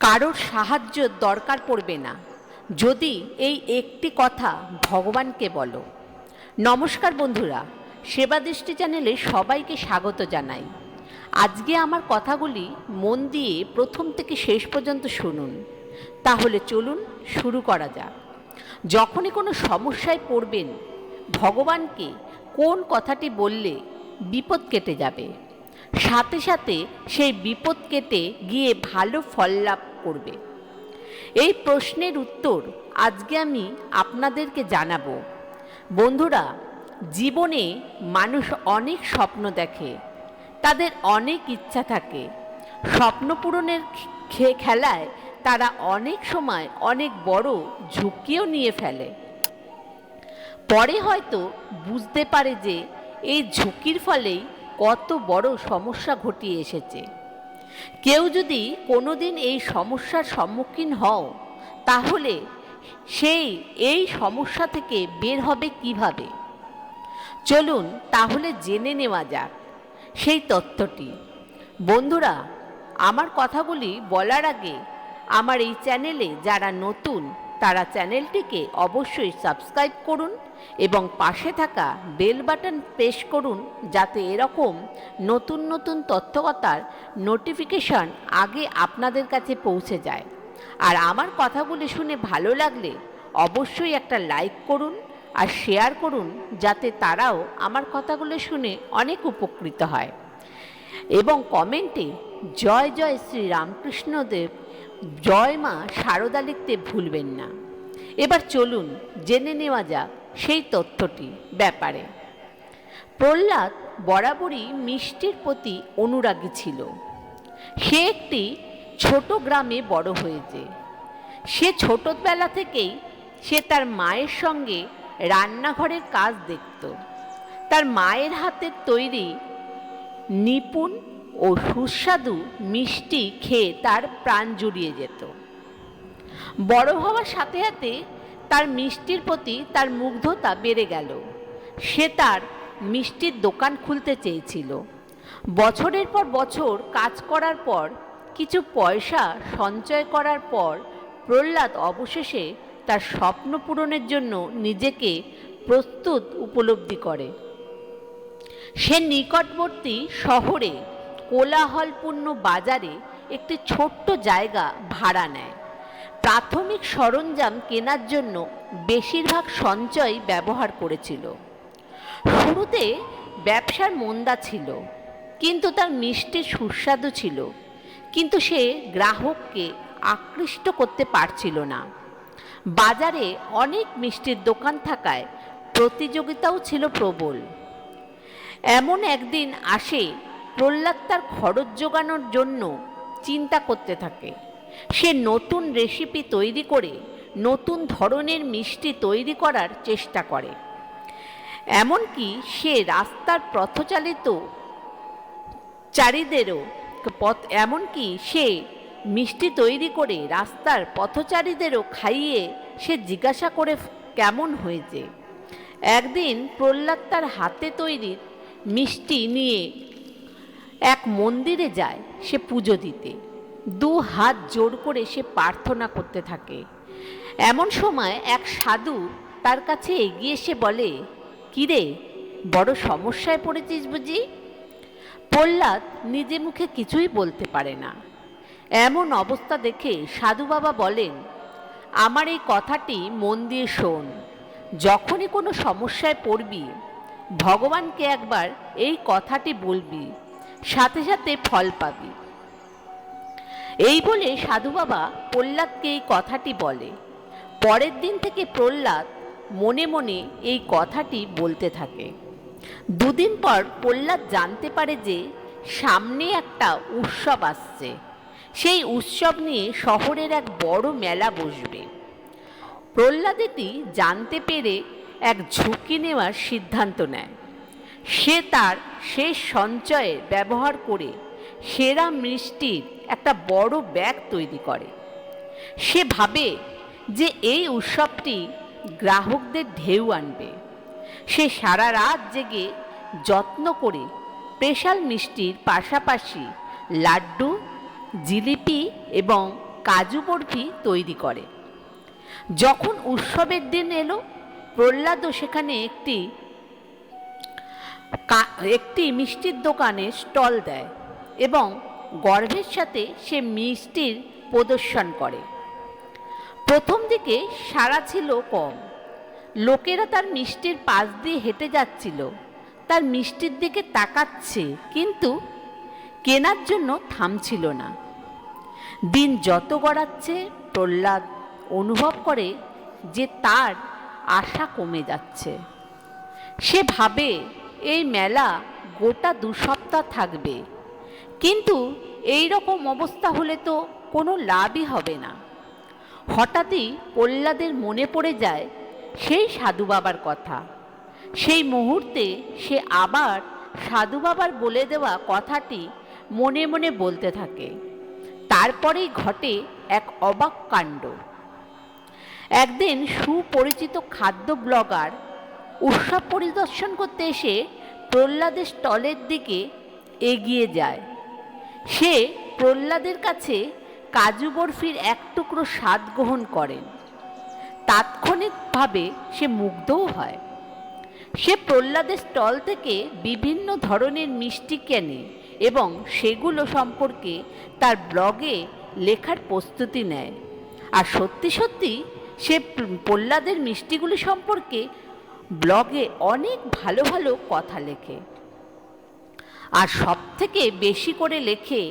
কারোর সাহায্য দরকার পড়বে না যদি এই একটি কথা ভগবানকে বলো। নমস্কার বন্ধুরা, সেবা দৃষ্টি চ্যানেলে সবাইকে স্বাগত জানাই। আজকে আমার কথাগুলি মন দিয়ে প্রথম থেকে শেষ পর্যন্ত শুনুন। তাহলে চলুন শুরু করা যাক। যখনই কোনো সমস্যায় পড়বেন, ভগবানকে কোন কথাটি বললে বিপদ কেটে যাবে, সাথে সাথে সেই বিপদ কেটে গিয়ে ভালো ফল লাভ করবে, এই প্রশ্নের উত্তর আজকে আমি আপনাদেরকে জানাবো। বন্ধুরা, জীবনে মানুষ অনেক স্বপ্ন দেখে, তাদের অনেক ইচ্ছা থাকে। স্বপ্ন পূরণের খেলায় তারা অনেক সময় অনেক বড় ঝুঁকিও নিয়ে ফেলে। পরে হয়তো বুঝতে পারে যে এই ঝুঁকির ফলেই কত বড় সমস্যা ঘটিয়ে এসেছে। কেউ যদি কোনোদিন এই সমস্যার সম্মুখীন হও, তাহলে এই সমস্যা থেকে বের হবে কিভাবে? চলুন তাহলে জেনে নেওয়া যাক সেই তথ্যটি। বন্ধুরা, আমার কথাগুলি বলার আগে আমার এই চ্যানেলে যারা নতুন, তারা চ্যানেলটিকে অবশ্যই সাবস্ক্রাইব করুন এবং পাশে থাকা বেল বাটন প্রেস করুন, যাতে এরকম নতুন নতুন তথ্যকথার নোটিফিকেশন আগে আপনাদের কাছে পৌঁছে যায়। আর আমার কথাগুলি শুনে ভালো লাগলে অবশ্যই একটা লাইক করুন আর শেয়ার করুন, যাতে তারাও আমার কথাগুলো শুনে অনেক উপকৃত হয়। এবং কমেন্টে জয় জয় শ্রী রামকৃষ্ণদেব, জয় মা শারদা লিখতে ভুলবেন না। এবার চলুন জেনে নেওয়া যাক সেই তথ্যটি ব্যাপারে। প্রহ্লাদ বরাবরই মিষ্টির প্রতি অনুরাগী ছিল। সে একটি ছোট গ্রামে বড় হয়েছে। সে ছোটবেলা থেকেই সে তার মায়ের সঙ্গে রান্নাঘরের কাজ দেখত। তার মায়ের হাতের তৈরি নিপুণ ও সুস্বাদু মিষ্টি খেয়ে তার প্রাণ জুড়িয়ে যেত। বড় হওয়ার সাথে সাথে তার মিষ্টির প্রতি তার মুগ্ধতা বেড়ে গেল। সে তার মিষ্টির দোকান খুলতে চেয়েছিল। বছরের পর বছর কাজ করার পর, কিছু পয়সা সঞ্চয় করার পর প্রহ্লাদ অবশেষে তার স্বপ্ন পূরণের জন্য নিজেকে প্রস্তুত উপলব্ধি করে। সে নিকটবর্তী শহরে কোলাহলপূর্ণ বাজারে একটি ছোট্ট জায়গা ভাড়া নেয়। প্রাথমিক সরঞ্জাম কেনার জন্য বেশিরভাগ সঞ্চয় ব্যবহার করেছিল। শুরুতে ব্যবসার মন্দা ছিল, কিন্তু তার মিষ্টি সুস্বাদু ছিল, কিন্তু সে গ্রাহককে আকৃষ্ট করতে পারছিল না। বাজারে অনেক মিষ্টির দোকান থাকায় প্রতিযোগিতাও ছিল প্রবল। এমন একদিন আসে, প্রহ্লাদ তার খরচ জোগানোর জন্য চিন্তা করতে থাকে। সে নতুন রেসিপি তৈরি করে নতুন ধরনের মিষ্টি তৈরি করার চেষ্টা করে। এমনকি সে রাস্তার মিষ্টি তৈরি করে রাস্তার পথচারীদেরও খাইয়ে সে জিজ্ঞাসা করে কেমন হয়েছে। একদিন প্রহ্লাদ তার হাতে তৈরি মিষ্টি নিয়ে এক মন্দিরে যায় সে পুজো দিতে। দু হাত জোর করে সে প্রার্থনা করতে থাকে। এমন সময় এক সাধু তার কাছে এগিয়ে এসে বলে, কিরে, বড় সমস্যায় পড়েছিস বুঝি? প্রহ্লাদ নিজে মুখে কিছুই বলতে পারে না। এমন অবস্থা দেখে সাধু বাবা বলেন, আমার এই কথাটি মন দিয়ে শোন। যখনই কোনো সমস্যায় পড়বি, ভগবানকে একবার এই কথাটি বলবি, সাথে সাথে ফল পাবি। এই বলে সাধু বাবা প্রহ্লাদকে এই কথাটি বলে। পরের দিন থেকে প্রহ্লাদ মনে মনে এই কথাটি বলতে থাকে। দুদিন পর প্রহ্লাদ জানতে পারে যে সামনে একটা উৎসব আসছে। সেই উৎসব নিয়ে শহরের এক বড় মেলা বসবে। প্রহ্লাদ এটি জানতে পেরে এক ঝুঁকি নেওয়ার সিদ্ধান্ত নেয়। সে তার শেষ সঞ্চয়ে ব্যবহার করে সেরা মিষ্টির একটা বড় ব্যাগ তৈরি করে। সে ভাবে যে এই উৎসবটি গ্রাহকদের ঢেউ আনবে। সে সারা রাত জেগে যত্ন করে স্পেশাল মিষ্টির পাশাপাশি লাড্ডু, জিলিপি এবং কাজু বরফি তৈরি করে। যখন উৎসবের দিন এলো, প্রহ্লাদও সেখানে একটি মিষ্টির দোকানে স্টল দেয় এবং গর্বের সাথে সে মিষ্টির প্রদর্শন করে। প্রথম দিকে সাড়া ছিল কম। লোকেরা তার মিষ্টির পাশ দিয়ে হেঁটে যাচ্ছিল, তার মিষ্টির দিকে তাকাচ্ছে, কিন্তু কেনার জন্য থামছিল না। দিন যত গড়াচ্ছে, প্রহ্লাদ অনুভব করে যে তার আশা কমে যাচ্ছে। সে ভাবে এই মেলা গোটা 2 সপ্তাহ থাকবে, কিন্তু এই রকম অবস্থা হলে তো কোনো লাভই হবে না। হঠাৎই প্রহ্লাদের মনে পড়ে যায় সেই সাধু বাবার কথা। সেই মুহূর্তে সে আবার সাধু বাবার বলে দেওয়া কথাটি মনে মনে বলতে থাকে। তারপরেই ঘটে এক অবাক কাণ্ড। একদিন সুপরিচিত খাদ্য ব্লগার উৎসব পরিদর্শন করতে এসে প্রহ্লাদের স্টলের দিকে এগিয়ে যায়। সে প্রহ্লাদের কাছে কাজু বরফির এক টুকরো স্বাদ গ্রহণ করেন। তাৎক্ষণিকভাবে সে মুগ্ধও হয়। সে প্রহ্লাদের স্টল থেকে বিভিন্ন ধরনের মিষ্টি কেনে এবং সেগুলো সম্পর্কে তার ব্লগে লেখার প্রস্তুতি নেয়। আর সত্যি সত্যি সে প্রহ্লাদের মিষ্টিগুলি সম্পর্কে ব্লগে অনেক ভালো ভালো কথা লেখে। আর সব থেকে বেশি করে লেখে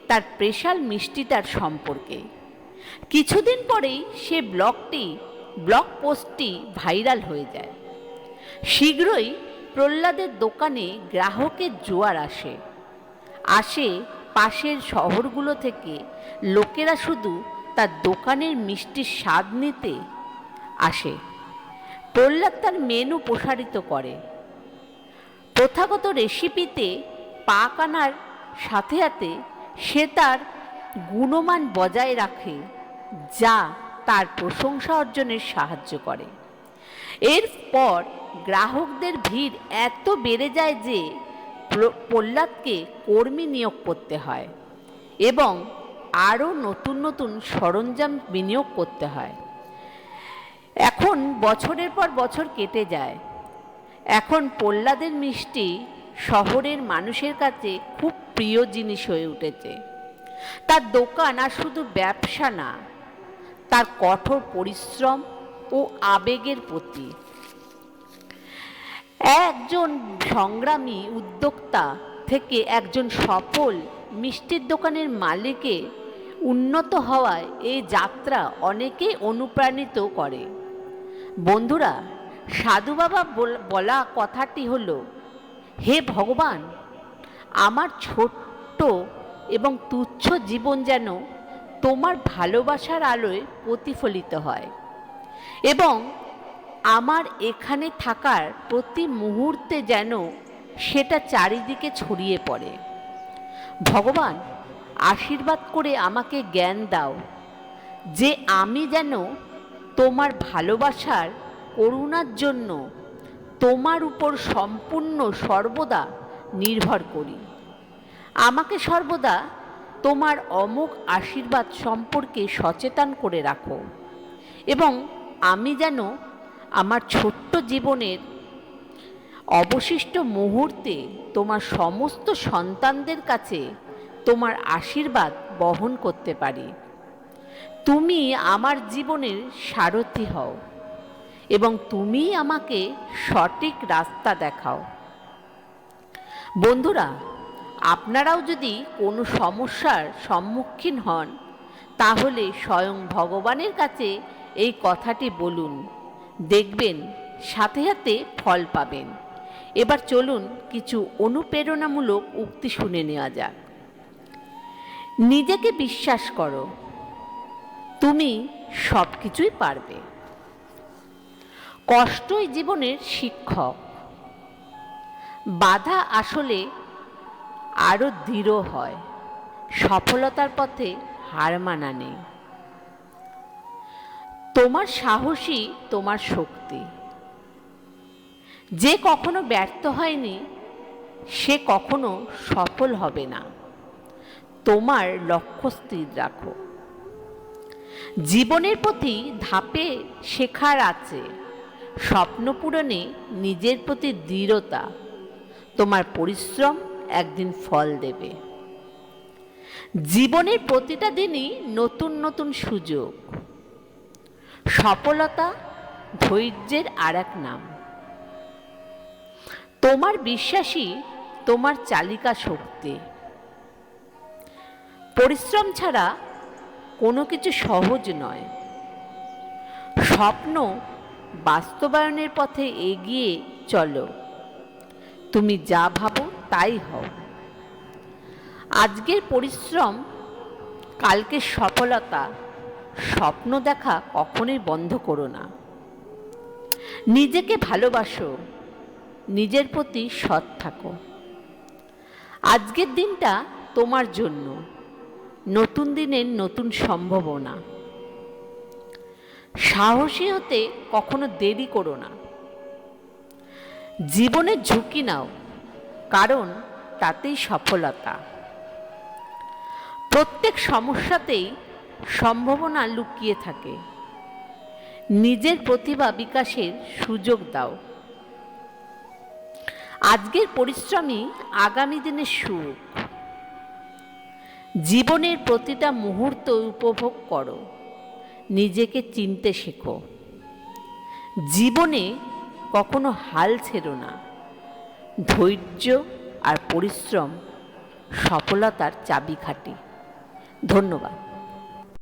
তার স্পেশাল মিষ্টিটার সম্পর্কে। কিছুদিন পরেই সে ব্লগ পোস্টটি ভাইরাল হয়ে যায়। শীঘ্রই প্রহ্লাদের দোকানে গ্রাহকের জোয়ার আসে পাশের শহরগুলো থেকে। লোকেরা শুধু তার দোকানের মিষ্টির স্বাদ নিতে আসে। প্রহ্লাদ তার মেনু প্রসারিত করে। প্রথাগত রেসিপিতে পাক আনার সাথে সাথে সে তার গুণমান বজায় রাখে, যা তার প্রশংসা অর্জনের সাহায্য করে। এরপর গ্রাহকদের ভিড় এত বেড়ে যায় যে প্রহ্লাদকে কর্মী নিয়োগ করতে হয় এবং আরও নতুন নতুন সরঞ্জাম বিনিয়োগ করতে হয়। এখন বছরের পর বছর কেটে যায়। এখন প্রহ্লাদের মিষ্টি শহরের মানুষের কাছে খুব প্রিয় জিনিস হয়ে উঠেছে। তার দোকান আর শুধু ব্যবসা না, তার কঠোর পরিশ্রম ও আবেগের প্রতীক। একজন সংগ্রামী উদ্যোক্তা থেকে একজন সফল মিষ্টির দোকানের মালিকে উন্নত হওয়ায় এই যাত্রা অনেকেই অনুপ্রাণিত করে। বন্ধুরা, সাধু বাবা বলা কথাটি হলো, হে ভগবান, আমার ছোট্ট এবং তুচ্ছ জীবন যেন তোমার ভালোবাসার আলোয় প্রতিফলিত হয় এবং আমার এখানে থাকার প্রতি মুহূর্তে যেন সেটা চারিদিকে ছড়িয়ে পড়ে। ভগবান, আশীর্বাদ করে আমাকে জ্ঞান দাও যে আমি যেন তোমার ভালোবাসার করুণার জন্য তোমার উপর সম্পূর্ণ সর্বদা নির্ভর করি। আমাকে সর্বদা তোমার অমোঘ আশীর্বাদ সম্পর্কে সচেতন করে রাখো এবং আমি যেন আমার ছোট্ট জীবনের অবশিষ্ট মুহূর্তে তোমার সমস্ত সন্তানদের কাছে তোমার আশীর্বাদ বহন করতে পারি। তুমি আমার জীবনের সারথি হও এবং তুমি আমাকে সঠিক রাস্তা দেখাও। বন্ধুরা, আপনারাও যদি কোনো সমস্যার সম্মুখীন হন, তাহলে স্বয়ং ভগবানের কাছে এই কথাটি বলুন, দেখবেন সাথে সাথে ফল পাবেন। এবার চলুন কিছু অনুপ্রেরণামূলক উক্তি শুনে নেওয়া যাক। নিজেকে বিশ্বাস করো, তুমি সব কিছুই পারবে। কষ্টই জীবনের শিক্ষক। বাধা আসলে আরও দৃঢ় হয়। সফলতার পথে হার মানা নেই। তোমার সাহসই তোমার শক্তি। যে কখনো ব্যর্থ হয়নি সে কখনো সফল হবে না। তোমার লক্ষ্য স্থির রাখো। জীবনের প্রতি ধাপে শেখার আছে, স্বপ্ন পূরণে নিজের প্রতি দৃঢ়তা, তোমার পরিশ্রম একদিন ফল দেবে। জীবনের প্রতিটা দিনই নতুন নতুন সুযোগ। সফলতা ধৈর্যের আর এক নাম। তোমার বিশ্বাসই তোমার চালিকা শক্তি। পরিশ্রম ছাড়া কোনো কিছু সহজ নয়। স্বপ্ন বাস্তবায়নের পথে এগিয়ে চলো। তুমি যা ভাবো তাই হও। আজকের পরিশ্রম, কালকের সফলতা। স্বপ্ন দেখা কখনোই বন্ধ করো না। নিজেকে ভালোবাসো, নিজের প্রতি সৎ থাকো। আজকের দিনটা তোমার জন্য, নতুন দিনের নতুন সম্ভাবনা। সাহসী হতে কখনো দেরি করো না। জীবনের ঝুঁকি নাও, কারণ তাতেই সফলতা। প্রত্যেক সমস্যাতেই সম্ভাবনা লুকিয়ে থাকে। নিজের প্রতিভা বিকাশের সুযোগ দাও। আজকের পরিশ্রমই আগামী দিনের সুখ। জীবনের প্রতিটা মুহূর্ত উপভোগ করো, নিজেকে চিনতে শেখো। জীবনে কখনো হাল ছেড়ো না। ধৈর্য আর পরিশ্রম সফলতার চাবিকাঠি। ধন্যবাদ।